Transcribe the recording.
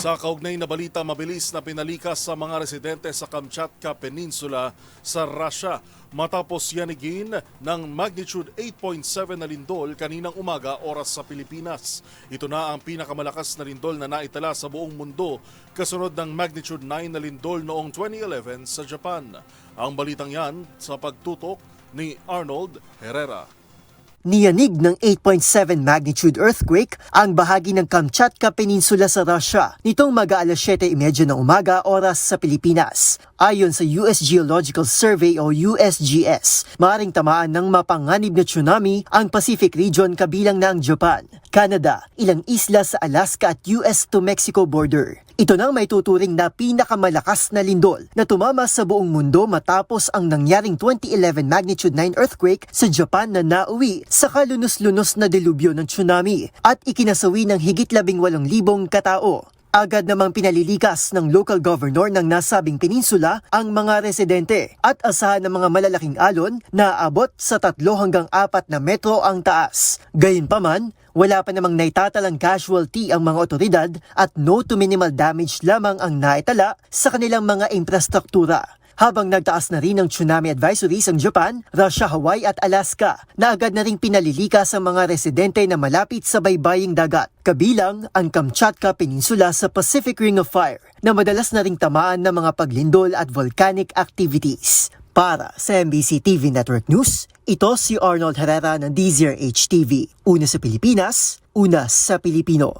Sa kaugnay na balita, mabilis na pinalikas sa mga residente sa Kamchatka Peninsula sa Russia matapos yanigin ng magnitude 8.7 na lindol kaninang umaga oras sa Pilipinas. Ito na ang pinakamalakas na lindol na naitala sa buong mundo kasunod ng magnitude 9 na lindol noong 2011 sa Japan. Ang balitang yan sa pagtutok ni Arnold Herrera. Niyanig ng 8.7 magnitude earthquake ang bahagi ng Kamchatka Peninsula sa Russia nitong mag-aalas 7:30 ng umaga oras sa Pilipinas. Ayon sa US Geological Survey o USGS, maaaring tamaan ng mapanganib na tsunami ang Pacific region kabilang na ang Japan, Canada, ilang isla sa Alaska at US to Mexico border. Ito na may tuturing na pinakamalakas na lindol na tumama sa buong mundo matapos ang nangyaring 2011 magnitude 9 earthquake sa Japan na nauwi sa kalunos-lunos na delubyo ng tsunami at ikinasawi ng higit 18,000 katao. Agad namang pinalilikas ng local governor ng nasabing peninsula ang mga residente at asahan ng mga malalaking alon na aabot sa 3 hanggang 4 na metro ang taas. Gayunpaman, wala pa namang naitatalang casualty ang mga otoridad at no to minimal damage lamang ang naitala sa kanilang mga infrastruktura. Habang nagtaas na rin ang tsunami advisories ang Japan, Russia, Hawaii at Alaska na agad na ring pinalilikas ang mga residente na malapit sa baybaying dagat, kabilang ang Kamchatka Peninsula sa Pacific Ring of Fire na madalas na ring tamaan ng mga paglindol at volcanic activities. Para sa MBC TV Network News, ito si Arnold Herrera ng DZRH TV. Una sa Pilipinas, una sa Pilipino.